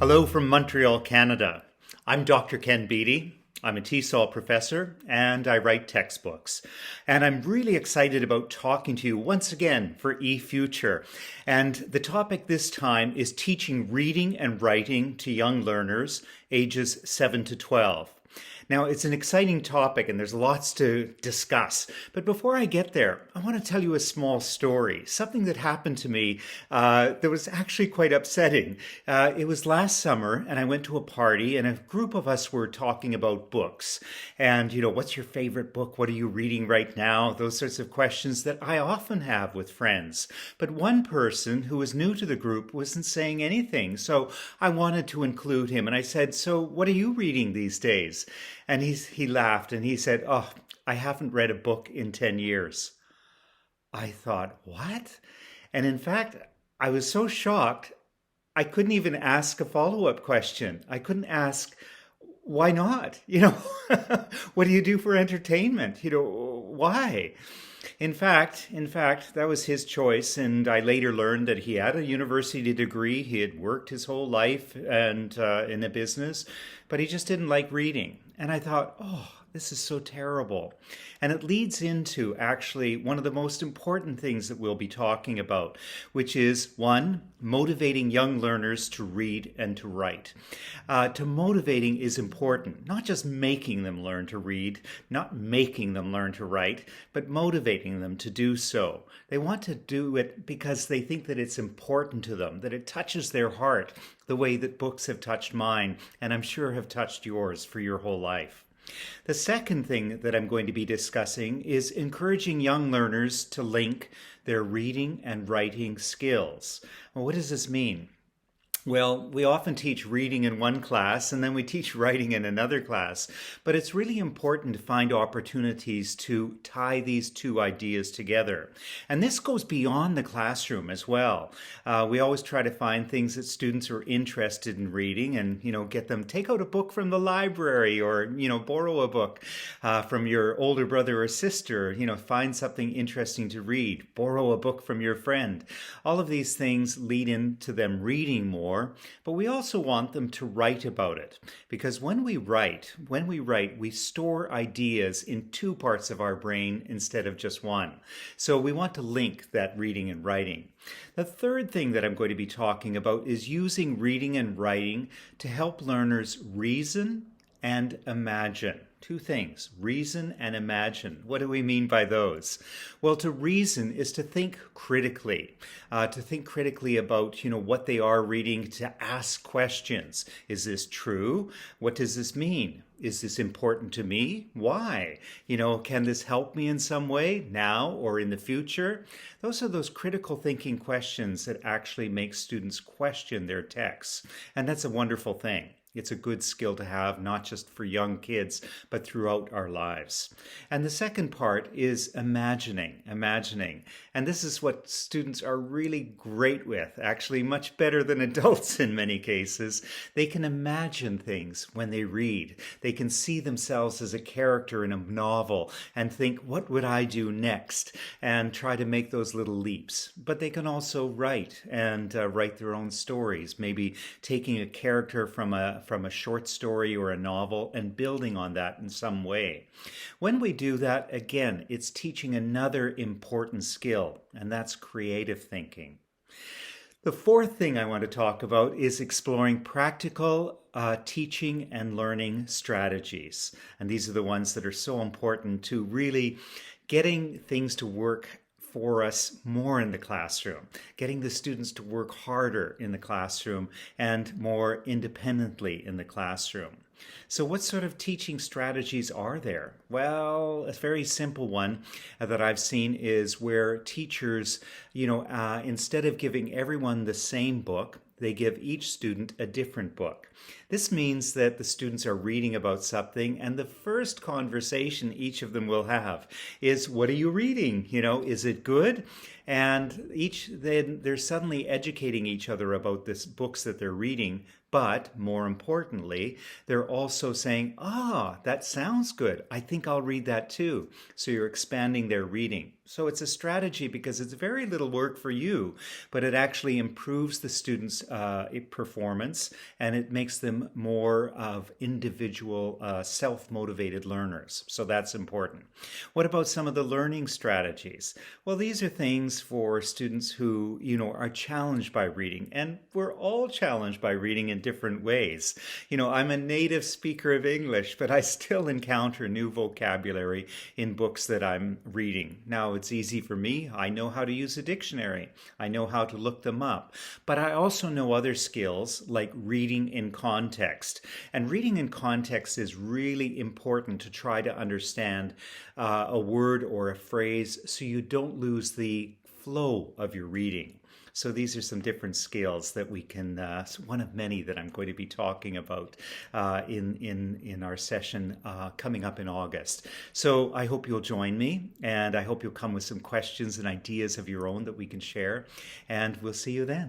Hello from Montreal, Canada. I'm Dr. Ken Beatty. I'm a TESOL professor and I write textbooks. And I'm really excited about talking to you once again for eFuture. And the topic this time is teaching reading and writing to young learners ages 7 to 12. Now, it's an exciting topic and there's lots to discuss. But before I get there, I want to tell you a small story, something that happened to me that was actually quite upsetting. It was last summer and I went to a party and a group of us were talking about books. And, what's your favorite book? What are you reading right now? Those sorts of questions that I often have with friends. But one person who was new to the group wasn't saying anything. So I wanted to include him. And I said, "So what are you reading these days?" And he laughed and he said, "Oh, I haven't read a book in 10 years. I thought, what? And in fact, I was so shocked, I couldn't even ask a follow-up question. I couldn't ask, why not? What do you do for entertainment? Why? In fact, that was his choice, and I later learned that he had a university degree. He had worked his whole life and in a business, but he just didn't like reading. And I thought, oh, this is so terrible. And it leads into actually one of the most important things that we'll be talking about, which is one, motivating young learners to read and to write. To motivating is important, not just making them learn to read, not making them learn to write, but motivating them to do so. They want to do it because they think that it's important to them, that it touches their heart the way that books have touched mine, and I'm sure have touched yours for your whole life. The second thing that I'm going to be discussing is encouraging young learners to link their reading and writing skills. Well, what does this mean? Well, we often teach reading in one class and then we teach writing in another class, but it's really important to find opportunities to tie these two ideas together. And this goes beyond the classroom as well. We always try to find things that students are interested in reading and, get them, take out a book from the library or, borrow a book from your older brother or sister, find something interesting to read, borrow a book from your friend. All of these things lead into them reading more. But we also want them to write about it, because when we write, we store ideas in two parts of our brain instead of just one. So we want to link that reading and writing. The third thing that I'm going to be talking about is using reading and writing to help learners reason and imagine. Two things, reason and imagine. What do we mean by those? Well, to reason is to think critically about, what they are reading, to ask questions. Is this true? What does this mean? Is this important to me? Why? Can this help me in some way now or in the future? Those are those critical thinking questions that actually make students question their texts. And that's a wonderful thing. It's a good skill to have, not just for young kids, but throughout our lives. And the second part is imagining. And this is what students are really great with, actually much better than adults in many cases. They can imagine things when they read. They can see themselves as a character in a novel and think, what would I do next? And try to make those little leaps. But they can also write and write their own stories, maybe taking a character from a short story or a novel and building on that in some way. When we do that, again, it's teaching another important skill, and that's creative thinking. The fourth thing I want to talk about is exploring practical teaching and learning strategies. And these are the ones that are so important to really getting things to work for us more in the classroom, getting the students to work harder in the classroom and more independently in the classroom. So what sort of teaching strategies are there? Well, a very simple one that I've seen is where teachers, instead of giving everyone the same book, they give each student a different book. This means that the students are reading about something, and the first conversation each of them will have is, what are you reading? Is it good? And then they're suddenly educating each other about this books that they're reading But more importantly, they're also saying, that sounds good. I think I'll read that too. So you're expanding their reading. So it's a strategy because it's very little work for you, but it actually improves the students' performance, and it makes them more of individual, self-motivated learners. So that's important. What about some of the learning strategies? Well, these are things for students who, are challenged by reading, and we're all challenged by reading in different ways. I'm a native speaker of English, but I still encounter new vocabulary in books that I'm reading. Now, it's easy for me. I know how to use a dictionary. I know how to look them up. But I also know other skills like reading in context. And reading in context is really important to try to understand a word or a phrase so you don't lose the flow of your reading. So these are some different skills that we can, one of many that I'm going to be talking about in our session coming up in August. So I hope you'll join me, and I hope you'll come with some questions and ideas of your own that we can share, and we'll see you then.